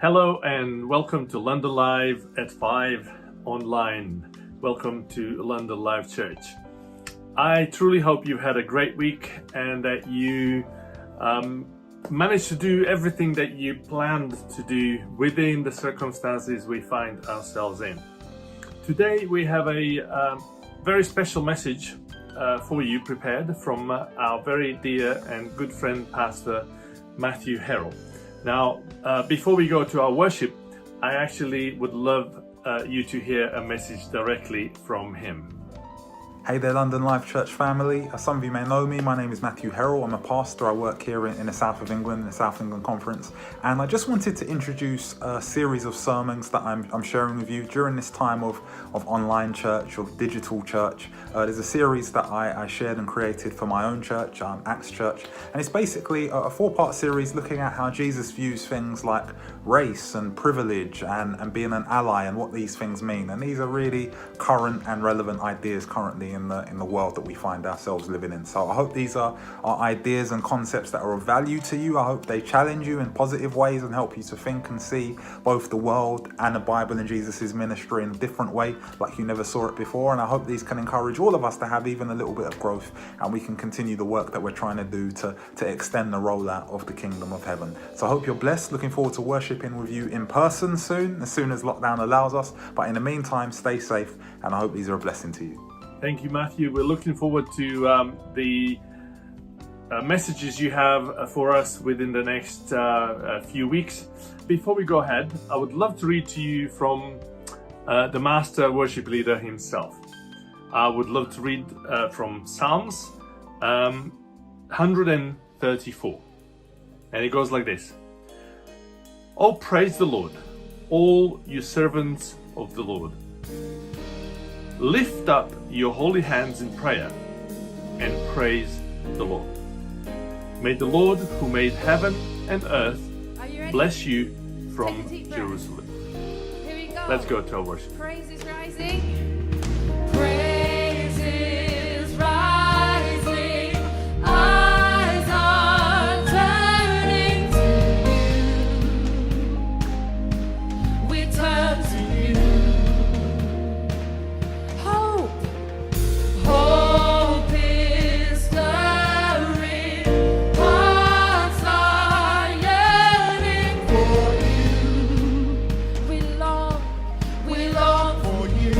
Hello and welcome to London Live at 5 online. Welcome to London Live Church. I truly hope you had a great week and that you managed to do everything that you planned to do within the circumstances we find ourselves in. Today we have a very special message for you prepared from our very dear and good friend Pastor Matthew Herel. Now, before we go to our worship, I actually would love you to hear a message directly from him. Hey there, London Live Church family. As some of you may know me, my name is Matthew Herel. I'm a pastor. I work here in the south of England, in the South England Conference. And I just wanted to introduce a series of sermons that I'm sharing with you during this time of online church, of digital church. There's a series that I shared and created for my own church, Acts Church. And it's basically a 4-part series looking at how Jesus views things like race and privilege and being an ally and what these things mean. And these are really current and relevant ideas currently in the world that we find ourselves living in. So I hope these are ideas and concepts that are of value to you. I hope they challenge you in positive ways and help you to think and see both the world and the Bible and Jesus' ministry in a different way, like you never saw it before. And I hope these can encourage all of us to have even a little bit of growth, and we can continue the work that we're trying to do to extend the rollout of the kingdom of heaven. So I hope you're blessed. Looking forward to worshiping with you in person soon as lockdown allows us. But in the meantime, stay safe, and I hope these are a blessing to you. Thank you, Matthew. We're looking forward to the messages you have for us within the next few weeks. Before we go ahead, I would love to read to you from the master worship leader himself. I would love to read from Psalms 134. And it goes like this. Oh, praise the Lord, all you servants of the Lord. Lift up your holy hands in prayer and praise the Lord. May the Lord who made heaven and earth bless you from Jerusalem. Here we go. Let's go to our worship. Praise is rising. Praise is rising. Eyes are turning to you. We turn to you. Hope is stirring, hearts are yearning for you. We long for you.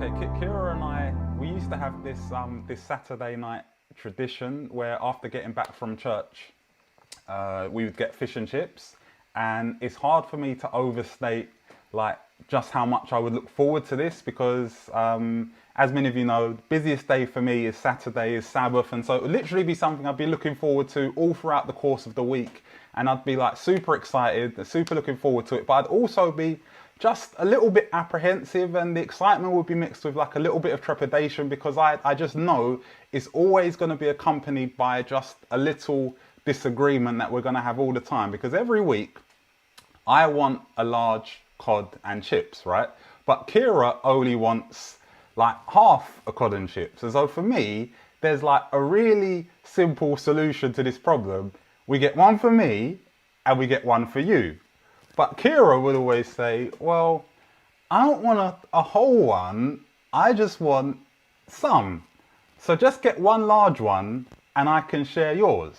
Okay, Kira and I, we used to have this this Saturday night tradition where after getting back from church, we would get fish and chips, and it's hard for me to overstate like just how much I would look forward to this because as many of you know, the busiest day for me is Saturday, is Sabbath, and so it would literally be something I'd be looking forward to all throughout the course of the week, and I'd be like super excited, super looking forward to it, but I'd also be just a little bit apprehensive, and the excitement would be mixed with like a little bit of trepidation because I just know it's always going to be accompanied by just a little disagreement that we're going to have all the time, because every week I want a large cod and chips, right? But Kira only wants like half a cod and chips. And so for me, there's like a really simple solution to this problem. We get one for me and we get one for you. But Kira would always say, well, I don't want a whole one. I just want some. So just get one large one and I can share yours.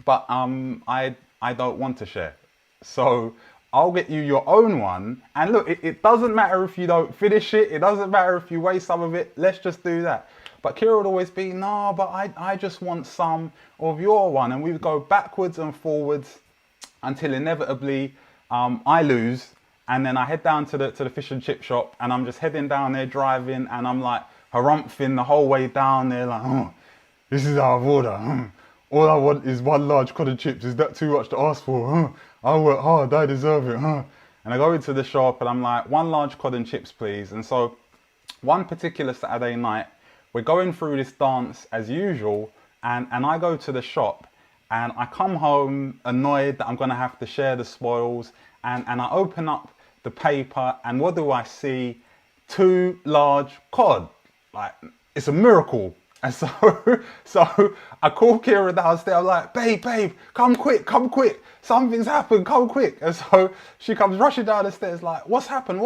But I don't want to share. So I'll get you your own one. And look, it doesn't matter if you don't finish it. It doesn't matter if you waste some of it. Let's just do that. But Kira would always be, no, but I just want some of your one. And we would go backwards and forwards until inevitably I lose. And then I head down to the fish and chip shop, and I'm just heading down there driving, and I'm like harumphing the whole way down there like, oh, this is out of order. All I want is one large cod and chips. Is that too much to ask for? I work hard, I deserve it. And I go into the shop and I'm like, one large cod and chips, please. And so one particular Saturday night, we're going through this dance as usual, and I go to the shop and I come home annoyed that I'm going to have to share the spoils, and I open up the paper, and what do I see? 2 large cod. Like, it's a miracle. And so I call Kira downstairs. I'm like, babe, come quick. Something's happened, come quick. And so she comes rushing down the stairs like, what's happened?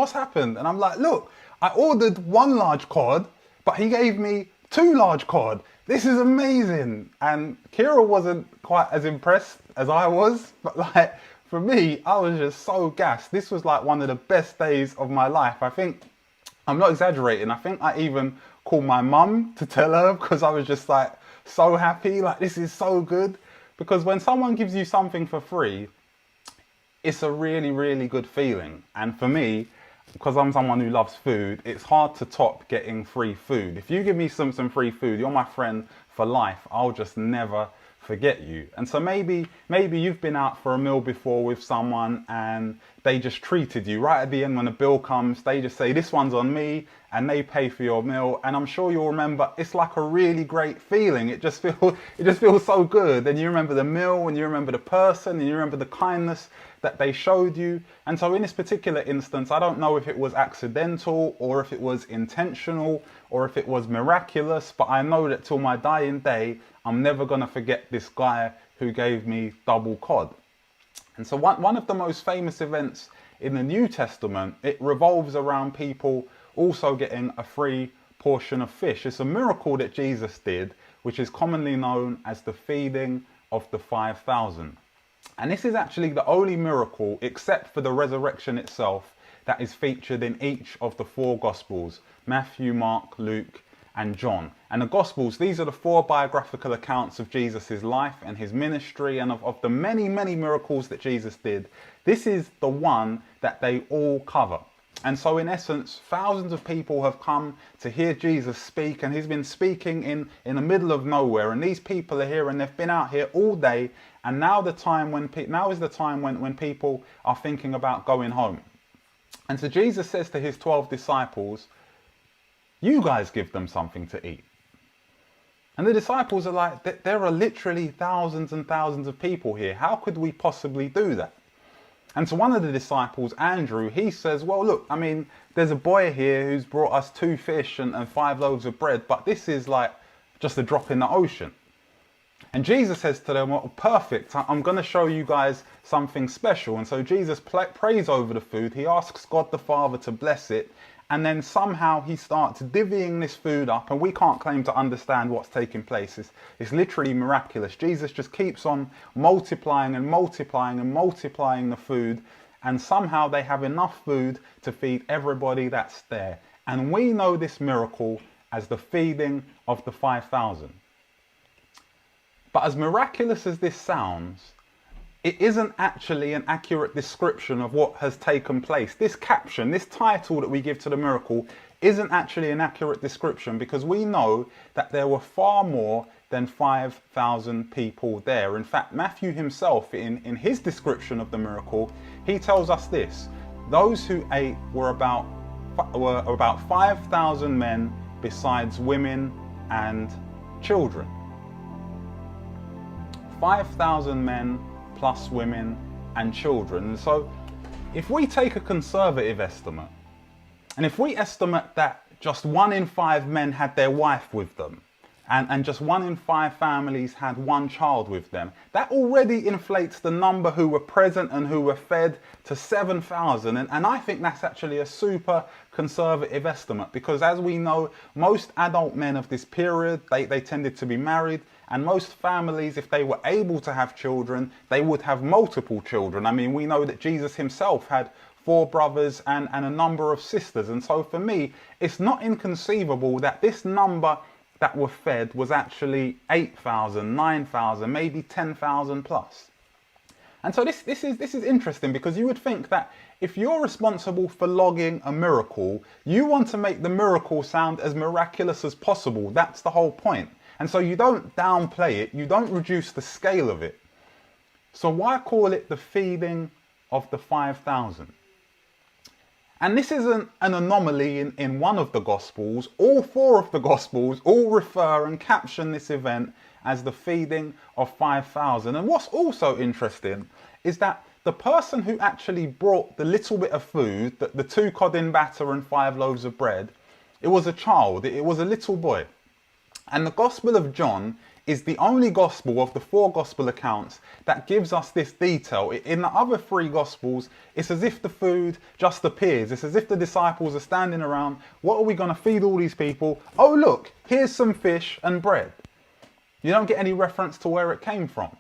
And I'm like, look, I ordered 1 large cod, but he gave me 2 large cod. This is amazing. And Kira wasn't quite as impressed as I was, but like, for me, I was just so gassed. This was like one of the best days of my life. I think, I'm not exaggerating, I think I even called my mum to tell her because I was just like so happy, like this is so good. Because when someone gives you something for free, it's a really, really good feeling. And for me, because I'm someone who loves food, it's hard to top getting free food. If you give me some free food, you're my friend for life. I'll just never forget you. And so maybe you've been out for a meal before with someone and they just treated you right at the end when the bill comes. They just say, this one's on me, and they pay for your meal. And I'm sure you'll remember, it's like a really great feeling. It just feels so good. And you remember the meal, and you remember the person, and you remember the kindness that they showed you. And so in this particular instance, I don't know if it was accidental or if it was intentional or if it was miraculous, but I know that till my dying day, I'm never going to forget this guy who gave me double cod. And so one of the most famous events in the New Testament, it revolves around people also getting a free portion of fish. It's a miracle that Jesus did, which is commonly known as the feeding of the 5,000. And this is actually the only miracle, except for the resurrection itself, that is featured in each of the 4 Gospels: Matthew, Mark, Luke, and John. And the Gospels, these are the 4 biographical accounts of Jesus' life and his ministry, and of the many, many miracles that Jesus did. This is the one that they all cover. And so in essence, thousands of people have come to hear Jesus speak, and he's been speaking in the middle of nowhere, and these people are here and they've been out here all day, and now is the time when people are thinking about going home. And so Jesus says to his 12 disciples, you guys give them something to eat. And the disciples are like, there are literally thousands and thousands of people here. How could we possibly do that? And so one of the disciples, Andrew, he says, well, look, I mean, there's a boy here who's brought us 2 fish and 5 loaves of bread, but this is like just a drop in the ocean. And Jesus says to them, well, perfect, I'm going to show you guys something special. And so Jesus prays over the food. He asks God the Father to bless it. And then somehow he starts divvying this food up, and we can't claim to understand what's taking place. It's literally miraculous. Jesus just keeps on multiplying and multiplying and multiplying the food, and somehow they have enough food to feed everybody that's there. And we know this miracle as the feeding of the 5,000. But as miraculous as this sounds, it isn't actually an accurate description of what has taken place. This caption, this title that we give to the miracle, isn't actually an accurate description, because we know that there were far more than 5,000 people there. In fact, Matthew himself, in his description of the miracle, he tells us this: those who ate were about 5,000 men, besides women and children. 5,000 men plus women and children. So if we take a conservative estimate, and if we estimate that just 1 in 5 men had their wife with them, and just 1 in 5 families had 1 child with them, that already inflates the number who were present and who were fed to 7,000. And I think that's actually a super conservative estimate, because as we know, most adult men of this period, they tended to be married, and most families, if they were able to have children, they would have multiple children. I mean, we know that Jesus himself had 4 brothers and a number of sisters. And so for me, it's not inconceivable that this number that were fed was actually 8,000, 9,000, maybe 10,000 plus. And so this is interesting, because you would think that if you're responsible for logging a miracle, you want to make the miracle sound as miraculous as possible. That's the whole point. And so you don't downplay it, you don't reduce the scale of it. So why call it the feeding of the 5,000? And this isn't an anomaly in one of the Gospels. All 4 of the Gospels all refer and caption this event as the feeding of 5,000. And what's also interesting is that the person who actually brought the little bit of food, the 2 cod in batter and 5 loaves of bread, it was a child, it was a little boy. And the Gospel of John is the only Gospel of the 4 Gospel accounts that gives us this detail. In the other 3 Gospels, it's as if the food just appears. It's as if the disciples are standing around. What are we going to feed all these people? Oh, look, here's some fish and bread. You don't get any reference to where it came from.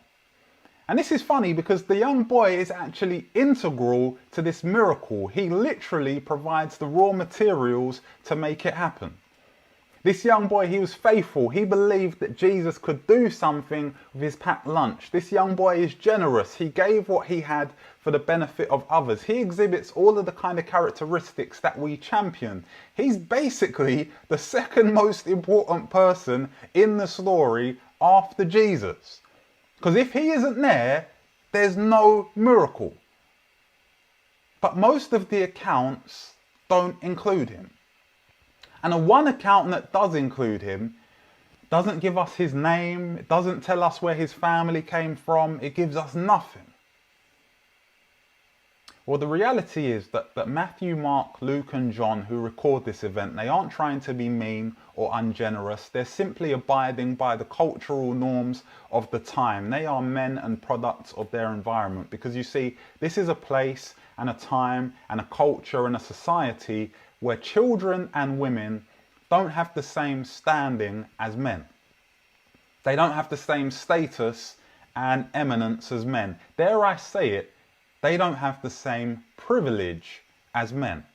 And this is funny, because the young boy is actually integral to this miracle. He literally provides the raw materials to make it happen. This young boy, he was faithful. He believed that Jesus could do something with his packed lunch. This young boy is generous. He gave what he had for the benefit of others. He exhibits all of the kind of characteristics that we champion. He's basically the second most important person in the story after Jesus. Because if he isn't there, there's no miracle. But most of the accounts don't include him. And the one account that does include him doesn't give us his name, it doesn't tell us where his family came from, it gives us nothing. Well, the reality is that Matthew, Mark, Luke and John, who record this event, they aren't trying to be mean or ungenerous. They're simply abiding by the cultural norms of the time. They are men and products of their environment, because you see, this is a place and a time and a culture and a society where children and women don't have the same standing as men. They don't have the same status and eminence as men. Dare I say it, they don't have the same privilege as men.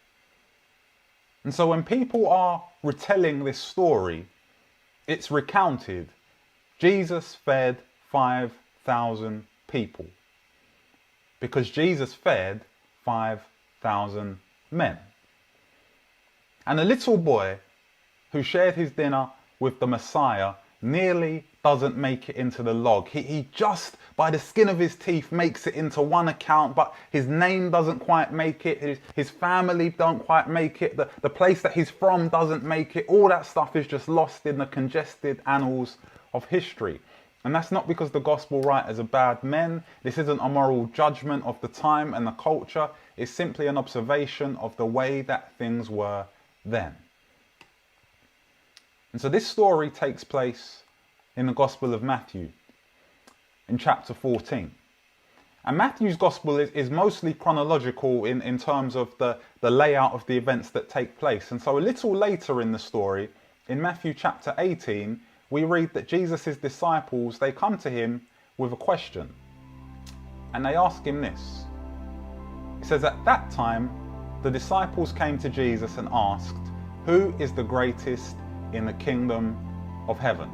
And so when people are retelling this story, it's recounted. Jesus fed 5,000 people, because Jesus fed 5,000 men. And a little boy who shared his dinner with the Messiah nearly doesn't make it into the log. He just, by the skin of his teeth, makes it into one account, but his name doesn't quite make it. His family don't quite make it. The place that he's from doesn't make it. All that stuff is just lost in the congested annals of history. And that's not because the gospel writers are bad men. This isn't a moral judgment of the time and the culture. It's simply an observation of the way that things were then. And so this story takes place in the Gospel of Matthew in chapter 14. And Matthew's Gospel is mostly chronological in terms of the layout of the events that take place. And so a little later in the story, in Matthew chapter 18, we read that Jesus' disciples, they come to him with a question. And they ask him this. It says, at that time, the disciples came to Jesus and asked, Who is the greatest in the kingdom of heaven?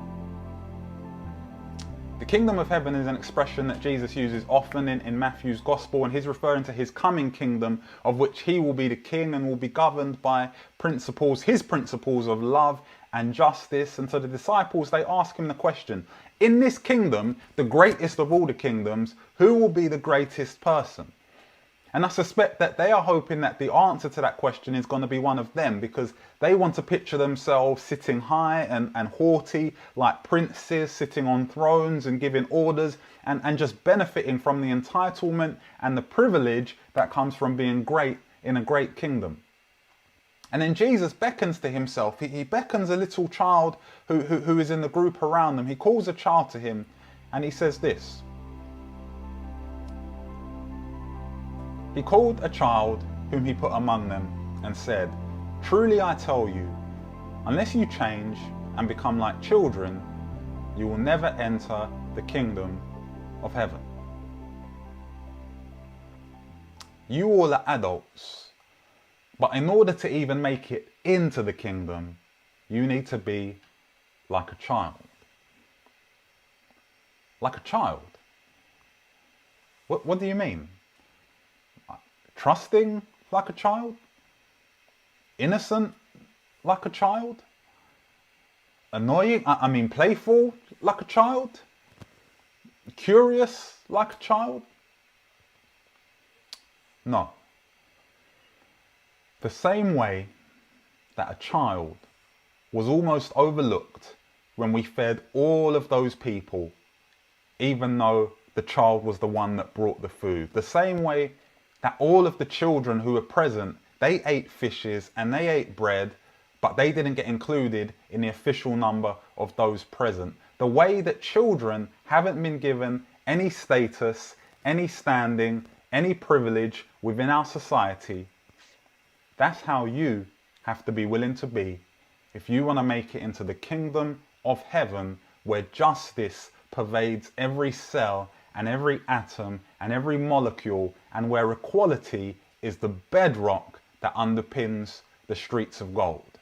The kingdom of heaven is an expression that Jesus uses often in Matthew's gospel, and he's referring to his coming kingdom, of which he will be the king and will be governed by his principles of love and justice. And so the disciples, they ask him the question, in this kingdom, the greatest of all the kingdoms, who will be the greatest person? And I suspect that they are hoping that the answer to that question is going to be one of them, because they want to picture themselves sitting high and haughty, like princes sitting on thrones and giving orders and just benefiting from the entitlement and the privilege that comes from being great in a great kingdom. And then Jesus beckons to himself. He beckons a little child who is in the group around them. He calls a child to him and he says this. He called a child whom he put among them and said, "Truly I tell you, unless you change and become like children, you will never enter the kingdom of heaven." You all are adults, but in order to even make it into the kingdom, you need to be like a child. Like a child? What do you mean? Trusting like a child? Innocent like a child? Annoying, playful like a child? Curious like a child? No. The same way that a child was almost overlooked when we fed all of those people, even though the child was the one that brought the food. The same way that all of the children who were present, they ate fishes and they ate bread, but they didn't get included in the official number of those present. The way that children haven't been given any status, any standing, any privilege within our society, that's how you have to be willing to be if you want to make it into the kingdom of heaven, where justice pervades every cell and every atom and every molecule, and where equality is the bedrock that underpins the streets of gold.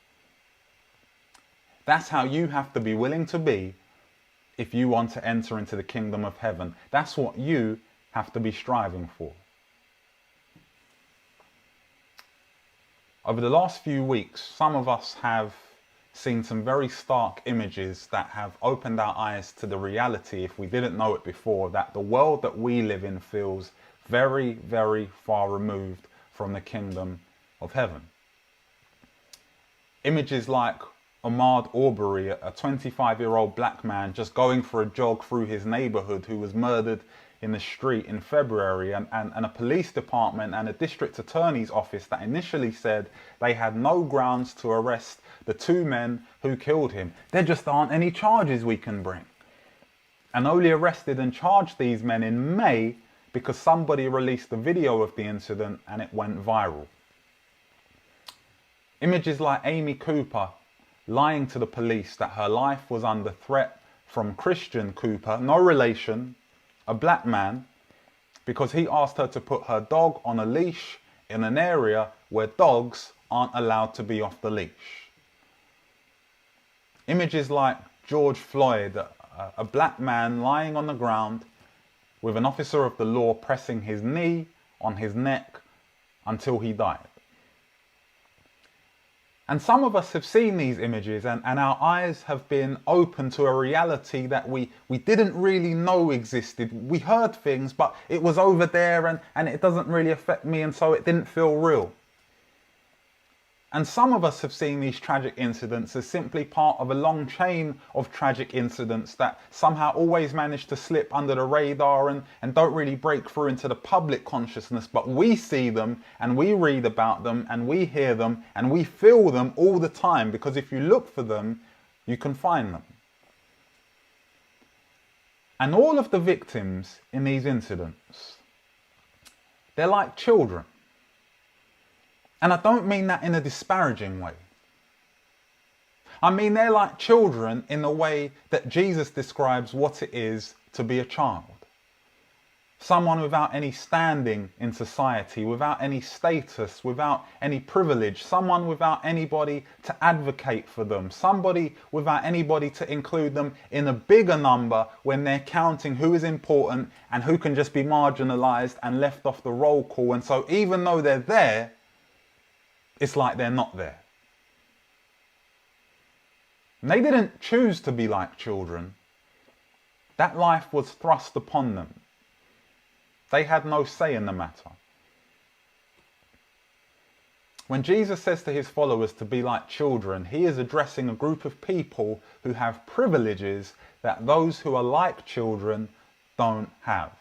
That's how you have to be willing to be if you want to enter into the kingdom of heaven. That's what you have to be striving for. Over the last few weeks, some of us have seen some very stark images that have opened our eyes to the reality, if we didn't know it before, that the world that we live in feels very, very far removed from the kingdom of heaven. Images like Ahmaud Arbery, a 25-year-old black man just going for a jog through his neighborhood, who was murdered in the street in February, and a police department and a district attorney's office that initially said they had no grounds to arrest the two men who killed him. There just aren't any charges we can bring. And only arrested and charged these men in May because somebody released a video of the incident and it went viral. Images like Amy Cooper lying to the police that her life was under threat from Christian Cooper, no relation, a black man, because he asked her to put her dog on a leash in an area where dogs aren't allowed to be off the leash. Images like George Floyd, a black man lying on the ground with an officer of the law pressing his knee on his neck until he died. And some of us have seen these images and our eyes have been open to a reality that we didn't really know existed. We heard things, but it was over there and it doesn't really affect me, and so it didn't feel real. And some of us have seen these tragic incidents as simply part of a long chain of tragic incidents that somehow always manage to slip under the radar and don't really break through into the public consciousness. But we see them and we read about them and we hear them and we feel them all the time, because if you look for them, you can find them. And all of the victims in these incidents, they're like children. And I don't mean that in a disparaging way. I mean they're like children in the way that Jesus describes what it is to be a child. someone without any standing in society, without any status, without any privilege, someone without anybody to advocate for them, somebody without anybody to include them in a bigger number when they're counting who is important and who can just be marginalized and left off the roll call. And so even though they're there, it's like they're not there. And they didn't choose to be like children. That life was thrust upon them. They had no say in the matter. When Jesus says to his followers to be like children, he is addressing a group of people who have privileges that those who are like children don't have.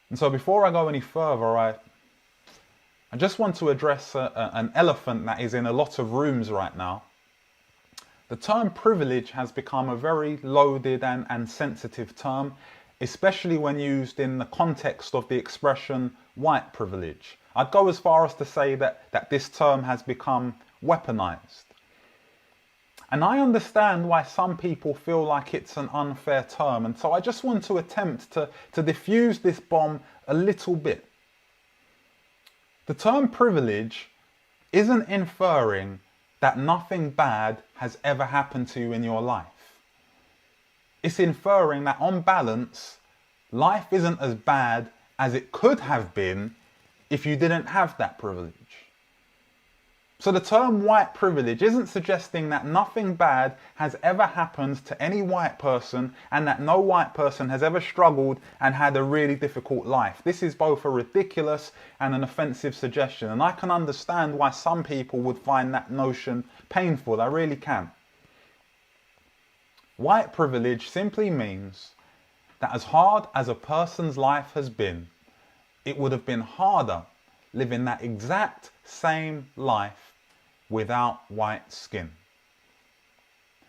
And so before I go any further, I just want to address an elephant that is in a lot of rooms right now. The term privilege has become a very loaded and sensitive term, especially when used in the context of the expression white privilege. I'd go as far as to say that this term has become weaponized. And I understand why some people feel like it's an unfair term, and so I just want to attempt to diffuse this bomb a little bit. The term privilege isn't inferring that nothing bad has ever happened to you in your life. It's inferring that on balance, life isn't as bad as it could have been if you didn't have that privilege. So the term white privilege isn't suggesting that nothing bad has ever happened to any white person and that no white person has ever struggled and had a really difficult life. This is both a ridiculous and an offensive suggestion, and I can understand why some people would find that notion painful. I really can. White privilege simply means that as hard as a person's life has been, it would have been harder living that exact same life without white skin.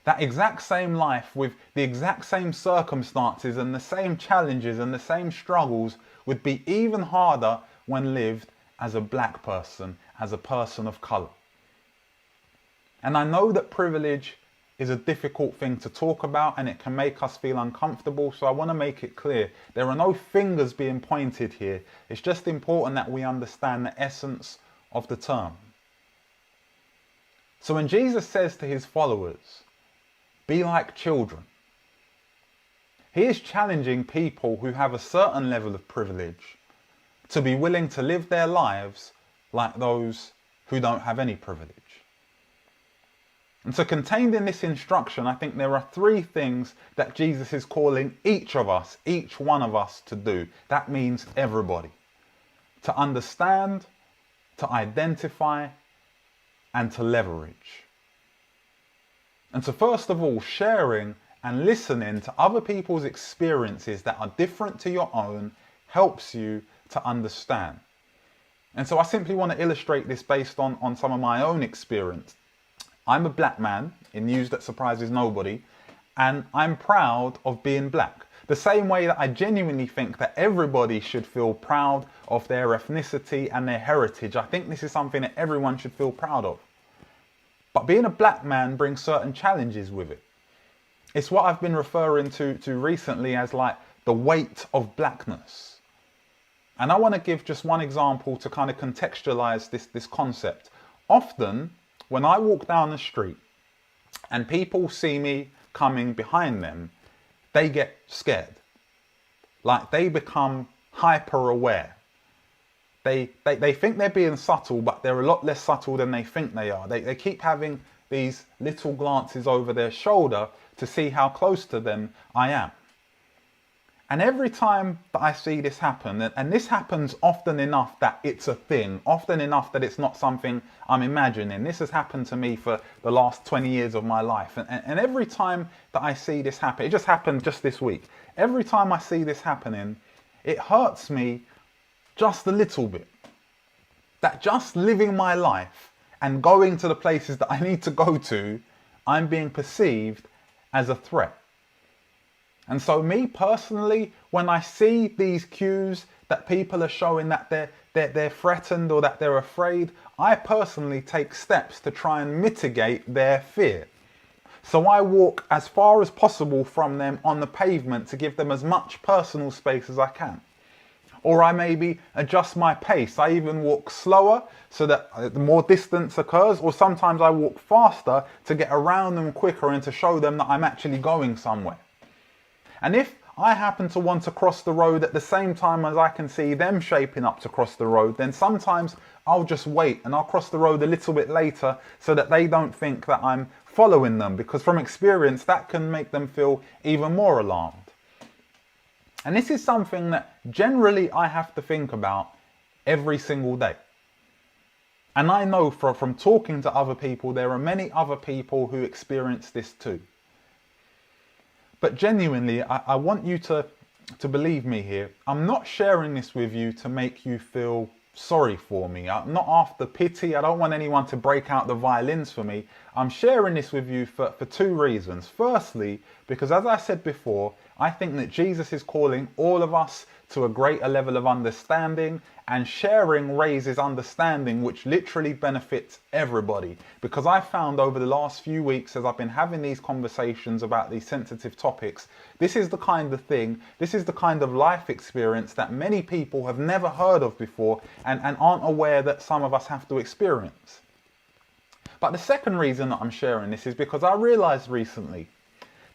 That exact same life with the exact same circumstances and the same challenges and the same struggles would be even harder when lived as a black person, as a person of colour. And I know that privilege is a difficult thing to talk about and it can make us feel uncomfortable, so I want to make it clear. There are no fingers being pointed here. It's just important that we understand the essence of the term. So when Jesus says to his followers, be like children, he is challenging people who have a certain level of privilege to be willing to live their lives like those who don't have any privilege. And so contained in this instruction, I think there are three things that Jesus is calling each of us, each one of us to do. That means everybody. To understand, to identify, and to leverage. And so first of all, sharing and listening to other people's experiences that are different to your own helps you to understand. And so I simply want to illustrate this based on some of my own experience. I'm a black man in news that surprises nobody, and I'm proud of being black. The same way that I genuinely think that everybody should feel proud of their ethnicity and their heritage. I think this is something that everyone should feel proud of. But being a black man brings certain challenges with it. It's what I've been referring to recently as like the weight of blackness. And I want to give just one example to kind of contextualize this concept. Often, when I walk down the street and people see me coming behind them, they get scared. Like they become hyper aware. They think they're being subtle, but they're a lot less subtle than they think they are. They keep having these little glances over their shoulder to see how close to them I am. And every time that I see this happen, and this happens often enough that it's a thing, often enough that it's not something I'm imagining. This has happened to me for the last 20 years of my life. And every time that I see this happen, it just happened just this week. Every time I see this happening, it hurts me just a little bit. That just living my life and going to the places that I need to go to, I'm being perceived as a threat. And so me personally, when I see these cues that people are showing that they're threatened or that they're afraid, I personally take steps to try and mitigate their fear. So I walk as far as possible from them on the pavement to give them as much personal space as I can. Or I maybe adjust my pace. I even walk slower so that more distance occurs, or sometimes I walk faster to get around them quicker and to show them that I'm actually going somewhere. And if I happen to want to cross the road at the same time as I can see them shaping up to cross the road, then sometimes I'll just wait and I'll cross the road a little bit later so that they don't think that I'm following them, because from experience that can make them feel even more alarmed. And this is something that generally I have to think about every single day. And I know from talking to other people, there are many other people who experience this too. But genuinely, I want you to believe me here. I'm not sharing this with you to make you feel sorry for me. I'm not after pity. I don't want anyone to break out the violins for me. I'm sharing this with you for two reasons. Firstly, because as I said before, I think that Jesus is calling all of us to a greater level of understanding, and sharing raises understanding, which literally benefits everybody. Because I found over the last few weeks, as I've been having these conversations about these sensitive topics, this is the kind of thing, this is the kind of life experience that many people have never heard of before and aren't aware that some of us have to experience. But the second reason that I'm sharing this is because I realized recently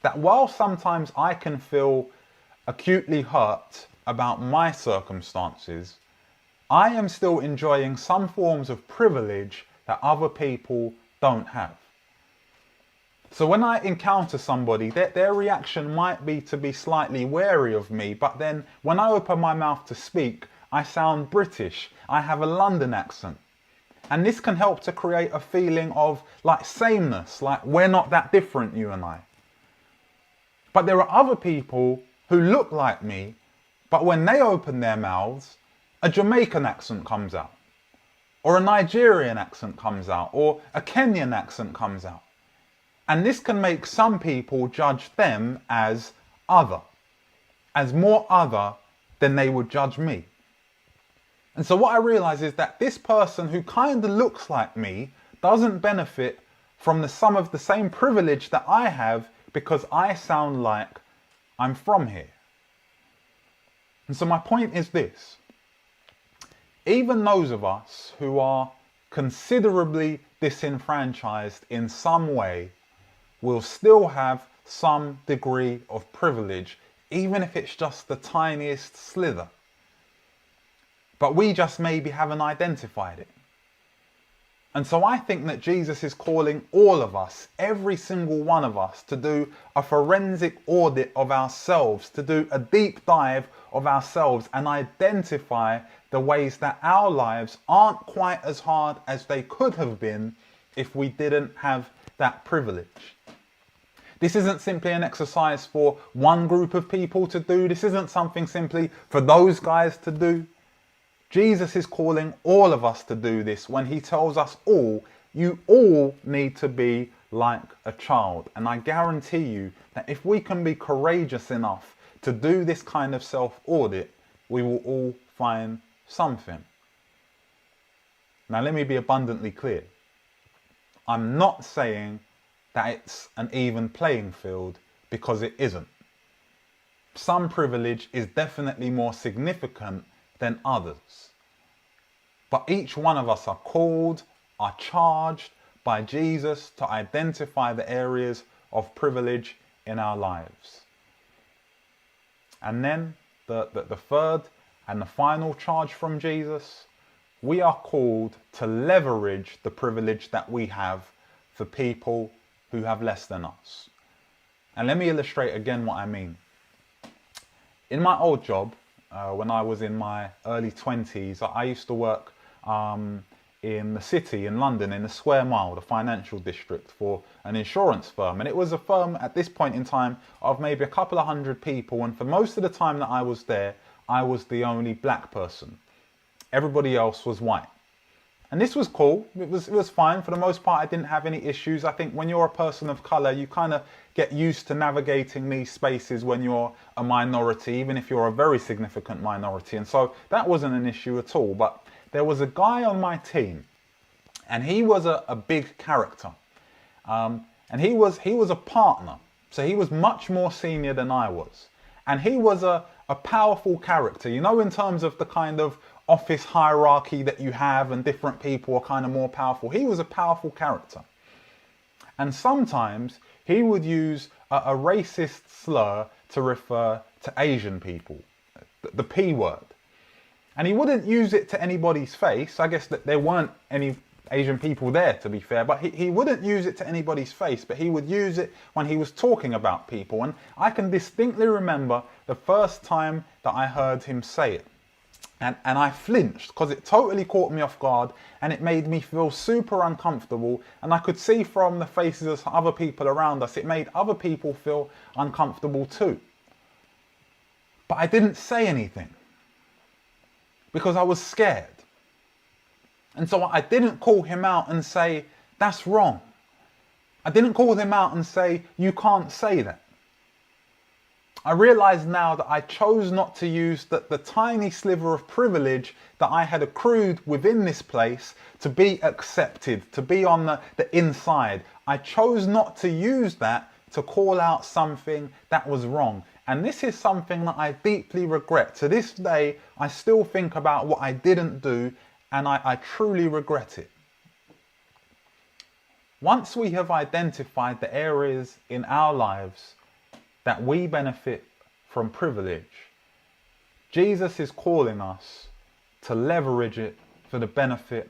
that while sometimes I can feel acutely hurt about my circumstances, I am still enjoying some forms of privilege that other people don't have. So when I encounter somebody, their reaction might be to be slightly wary of me, but then when I open my mouth to speak, I sound British. I have a London accent. And this can help to create a feeling of like sameness, like we're not that different, you and I. But there are other people who look like me, but when they open their mouths, a Jamaican accent comes out, or a Nigerian accent comes out, or a Kenyan accent comes out. And this can make some people judge them as other, as more other than they would judge me. And so what I realize is that this person who kind of looks like me doesn't benefit from some of the same privilege that I have because I sound like I'm from here. And so my point is this: even those of us who are considerably disenfranchised in some way will still have some degree of privilege, even if it's just the tiniest slither. But we just maybe haven't identified it. And so I think that Jesus is calling all of us, every single one of us, to do a forensic audit of ourselves, to do a deep dive of ourselves and identify the ways that our lives aren't quite as hard as they could have been if we didn't have that privilege. This isn't simply an exercise for one group of people to do. This isn't something simply for those guys to do. Jesus is calling all of us to do this when he tells us all, you all need to be like a child. And I guarantee you that if we can be courageous enough to do this kind of self-audit, we will all find something. Now let me be abundantly clear. I'm not saying that it's an even playing field, because it isn't. Some privilege is definitely more significant than others. But each one of us are called, are charged by Jesus to identify the areas of privilege in our lives. And then the third and the final charge from Jesus, we are called to leverage the privilege that we have for people who have less than us. And let me illustrate again what I mean. In my old job, when I was in my early 20s, I used to work in the city in London, in the Square Mile, the financial district, for an insurance firm. And it was a firm at this point in time of maybe a couple of hundred people. And for most of the time that I was there, I was the only black person. Everybody else was white. And this was cool. It was fine. For the most part, I didn't have any issues. I think when you're a person of color, you kind of get used to navigating these spaces when you're a minority, even if you're a very significant minority. And so that wasn't an issue at all. But there was a guy on my team, and he was a big character. And And he was a partner. So he was much more senior than I was. And he was a powerful character, you know, in terms of the kind of office hierarchy that you have and different people are kind of more powerful. He was a powerful character. And sometimes he would use a racist slur to refer to Asian people, the P word. And he wouldn't use it to anybody's face. I guess that there weren't any Asian people there, to be fair, but he wouldn't use it to anybody's face, but he would use it when he was talking about people. And I can distinctly remember the first time that I heard him say it. And I flinched because it totally caught me off guard and it made me feel super uncomfortable. And I could see from the faces of other people around us, it made other people feel uncomfortable too. But I didn't say anything because I was scared. And so I didn't call him out and say, that's wrong. I didn't call him out and say, you can't say that. I realise now that I chose not to use the tiny sliver of privilege that I had accrued within this place to be accepted, to be on the inside. I chose not to use that to call out something that was wrong. And this is something that I deeply regret. To this day, I still think about what I didn't do, and I truly regret it. Once we have identified the areas in our lives that we benefit from privilege, Jesus is calling us to leverage it for the benefit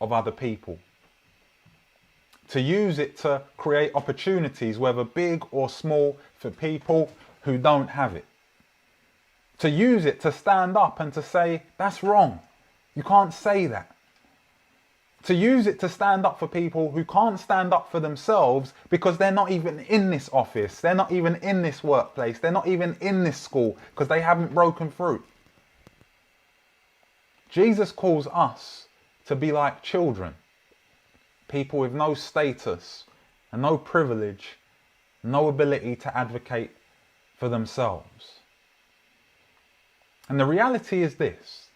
of other people. To use it to create opportunities, whether big or small, for people who don't have it. To use it to stand up and to say, that's wrong. You can't say that. To use it to stand up for people who can't stand up for themselves because they're not even in this office, they're not even in this workplace, they're not even in this school because they haven't broken through. Jesus calls us to be like children, people with no status and no privilege, no ability to advocate for themselves. And the reality is this: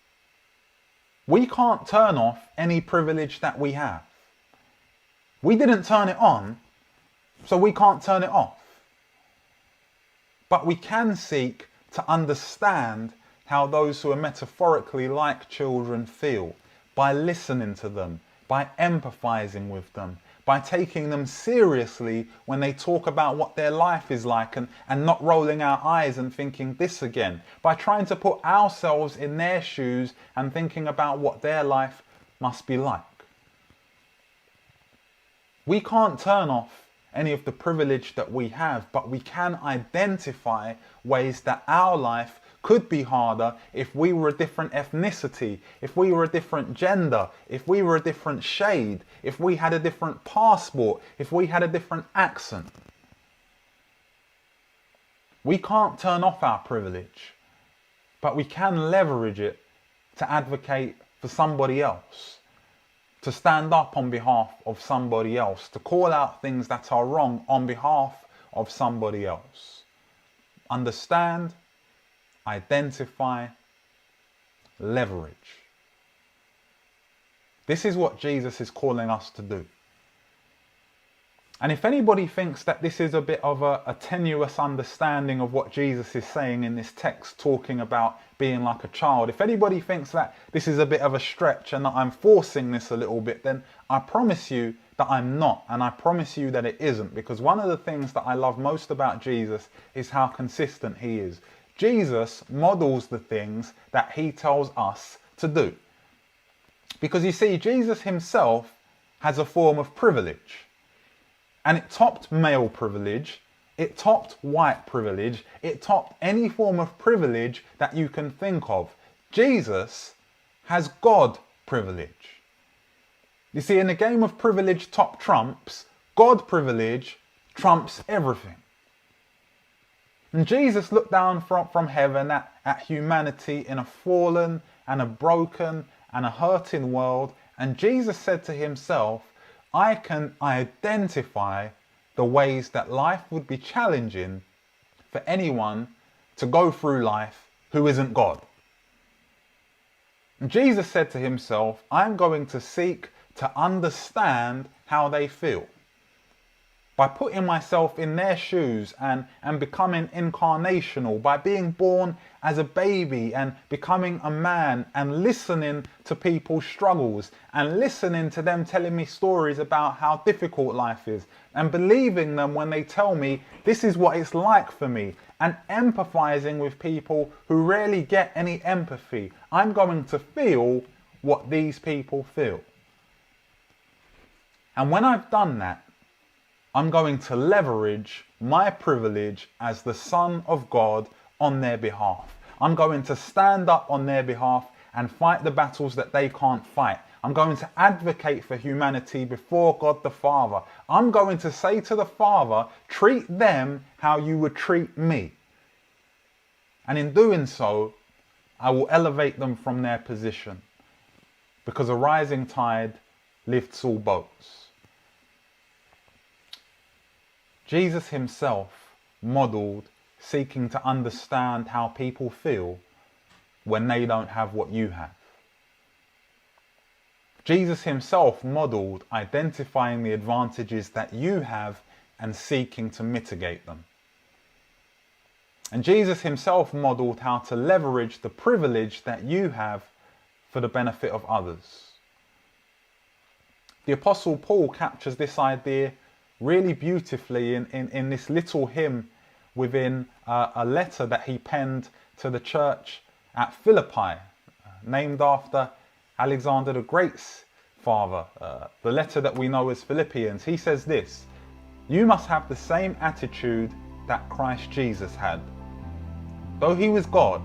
we can't turn off any privilege that we have. We didn't turn it on, so we can't turn it off. But we can seek to understand how those who are metaphorically like children feel by listening to them, by empathizing with them, by taking them seriously when they talk about what their life is like and not rolling our eyes and thinking this again, by trying to put ourselves in their shoes and thinking about what their life must be like. We can't turn off any of the privilege that we have, but we can identify ways that our life could be harder if we were a different ethnicity, if we were a different gender, if we were a different shade, if we had a different passport, if we had a different accent. We can't turn off our privilege, but we can leverage it to advocate for somebody else, to stand up on behalf of somebody else, to call out things that are wrong on behalf of somebody else. Understand, identify, leverage. This is what Jesus is calling us to do. And if anybody thinks that this is a bit of a tenuous understanding of what Jesus is saying in this text, talking about being like a child, if anybody thinks that this is a bit of a stretch and that I'm forcing this a little bit, then I promise you that I'm not, and I promise you that it isn't, because one of the things that I love most about Jesus is how consistent he is. Jesus models the things that he tells us to do. Because you see, Jesus himself has a form of privilege. And it topped male privilege, it topped white privilege, it topped any form of privilege that you can think of. Jesus has God privilege. You see, in the game of privilege top trumps, God privilege trumps everything. And Jesus looked down from heaven at humanity in a fallen and a broken and a hurting world, and Jesus said to himself, I can identify the ways that life would be challenging for anyone to go through life who isn't God. And Jesus said to himself, I'm going to seek to understand how they feel. by putting myself in their shoes and becoming incarnational, by being born as a baby and becoming a man and listening to people's struggles and listening to them telling me stories about how difficult life is and believing them when they tell me this is what it's like for me, and empathizing with people who rarely get any empathy. I'm going to feel what these people feel. And when I've done that, I'm going to leverage my privilege as the Son of God on their behalf. I'm going to stand up on their behalf and fight the battles that they can't fight. I'm going to advocate for humanity before God the Father. I'm going to say to the Father, treat them how you would treat me. And in doing so, I will elevate them from their position, because a rising tide lifts all boats. Jesus himself modeled seeking to understand how people feel when they don't have what you have. Jesus himself modeled identifying the advantages that you have and seeking to mitigate them. And Jesus himself modeled how to leverage the privilege that you have for the benefit of others. The Apostle Paul captures this idea really beautifully in this little hymn within a letter that he penned to the church at Philippi, named after Alexander the Great's father, the letter that we know as Philippians. He says this: "You must have the same attitude that Christ Jesus had. Though he was God,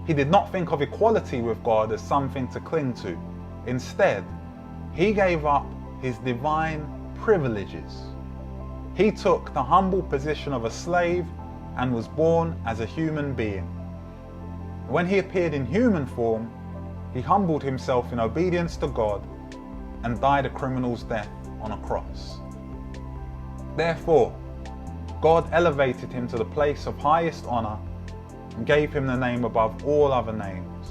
he did not think of equality with God as something to cling to. Instead, he gave up his divine privileges. He took the humble position of a slave and was born as a human being. When he appeared in human form, he humbled himself in obedience to God and died a criminal's death on a cross. Therefore, God elevated him to the place of highest honor and gave him the name above all other names,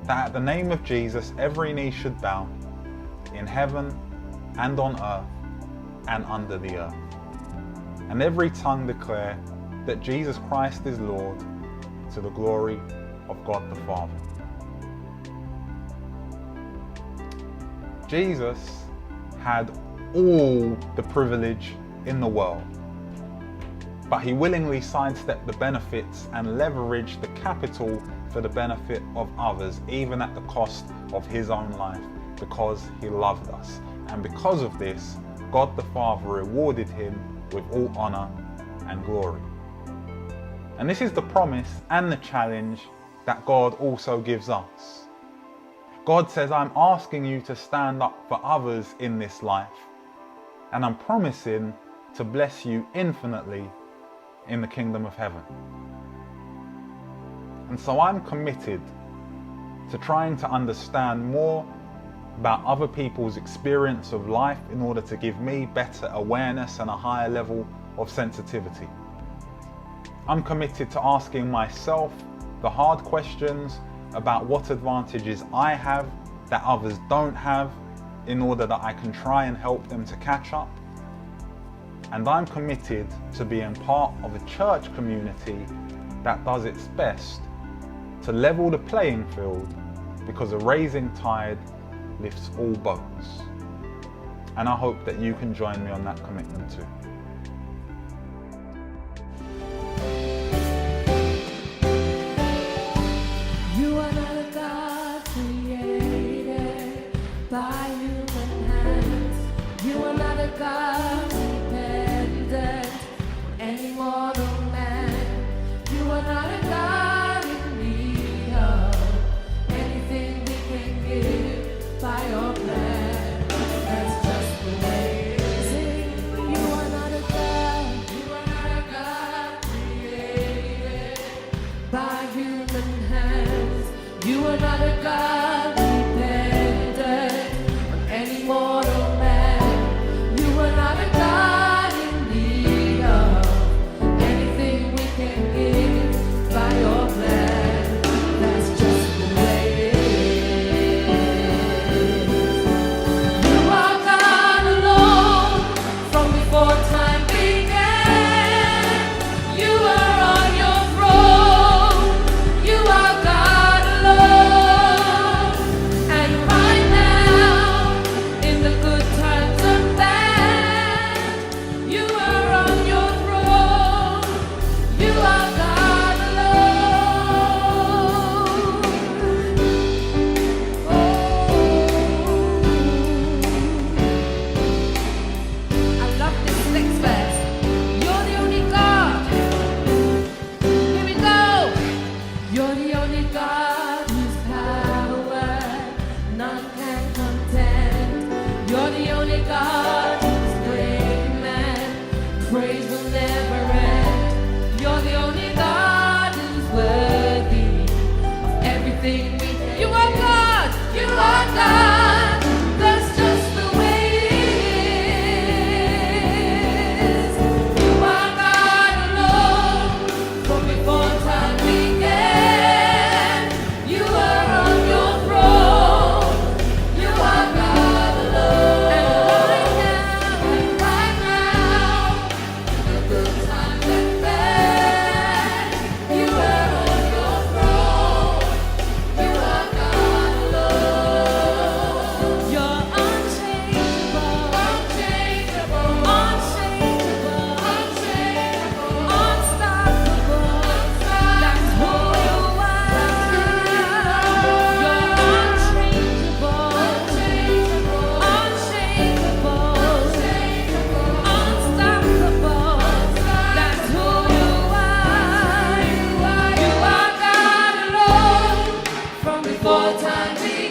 that at the name of Jesus every knee should bow, in heaven and on earth and under the earth, and every tongue declare that Jesus Christ is Lord, to the glory of God the Father." Jesus had all the privilege in the world, but he willingly sidestepped the benefits and leveraged the capital for the benefit of others, even at the cost of his own life, because he loved us. And because of this, God the Father rewarded him with all honor and glory. And this is the promise and the challenge that God also gives us. God says, I'm asking you to stand up for others in this life, and I'm promising to bless you infinitely in the kingdom of heaven. And so I'm committed to trying to understand more about other people's experience of life in order to give me better awareness and a higher level of sensitivity. I'm committed to asking myself the hard questions about what advantages I have that others don't have, in order that I can try and help them to catch up. And I'm committed to being part of a church community that does its best to level the playing field, because a rising tide lifts all boats. And I hope that you can join me on that commitment too. You are not a God created by human hands. You are not a God dependent on any mortal man. You are not a God in need of anything we can give by your plan. That's just the way it is. You are not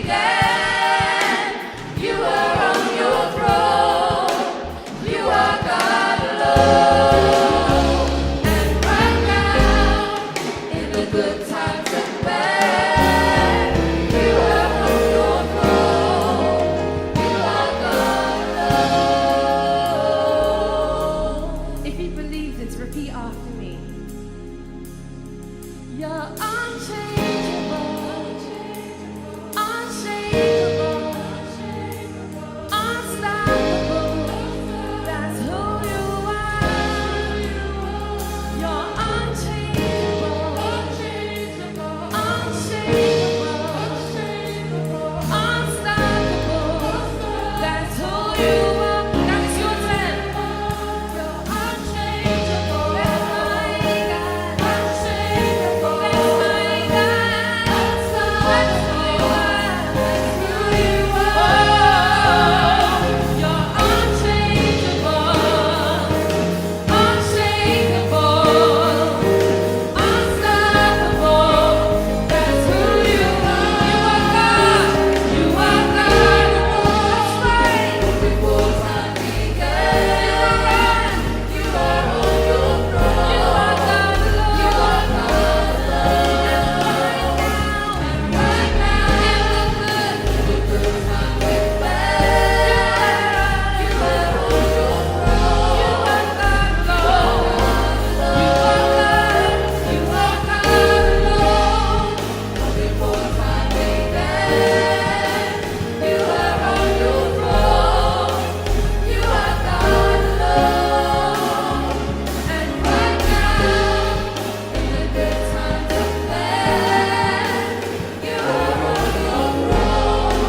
began. You are on your throne. You are God alone. And right now, in the good times and bad, you are on your throne. You are God alone. If you believe this, repeat after me. You're unchangeable, unshakable, unstoppable. That's who you are. You're unchangeable, unshakable, unstoppable. That's who you are. That is your turn. You're unchangeable. That's my God. Unshakable. That's my God. That's who you are. That's who you are. You're unchangeable, unshakable, unstoppable. That's who you are. You are God. That's right. Before time began, you are on your throne. You are God alone. You are God alone. And right now, in the good times and bad, you are on your throne. You are God alone. You are God. You are God alone. Before time began, you are on your throne. You are God alone. And right now, in the good times and bad, you are on your throne.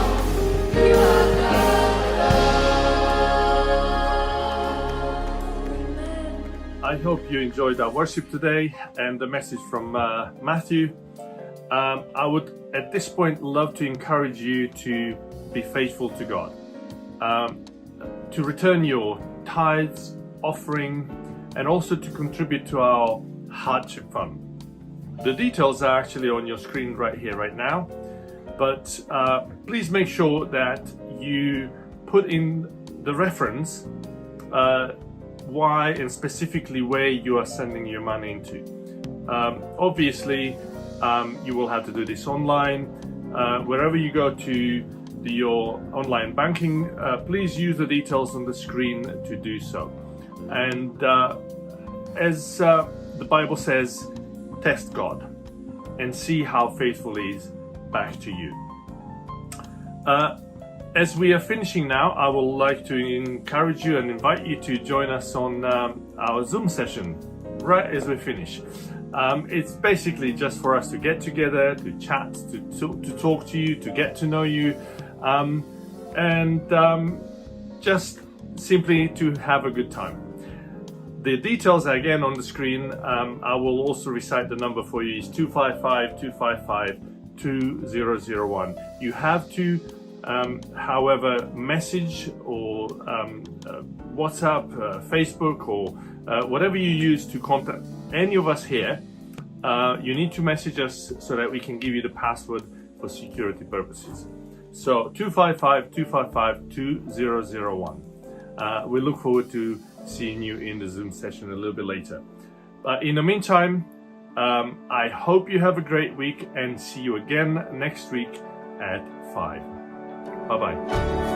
You are God alone. Amen. I hope you enjoyed our worship today and the message from Matthew. I would at this point love to encourage you to be faithful to God, to return your tithes, offering, and also to contribute to our hardship fund. The details are actually on your screen right here, right now, but please make sure that you put in the reference why and specifically where you are sending your money into. Obviously, you will have to do this online. Wherever you go to your online banking, please use the details on the screen to do so. And as the Bible says, test God and see how faithful He is back to you. As we are finishing now, I would like to encourage you and invite you to join us on our Zoom session right as we finish. It's basically just for us to get together, to chat, to talk to you, to get to know you, and just simply to have a good time. The details are again on the screen. I will also recite the number for you. It's 255-255-2001. You have to, however, message or WhatsApp, Facebook, or whatever you use to contact any of us here. You need to message us so that we can give you the password for security purposes. So 255-255-2001. We look forward to seeing you in the Zoom session a little bit later. In the meantime, I hope you have a great week and see you again next week at 5. Bye-bye.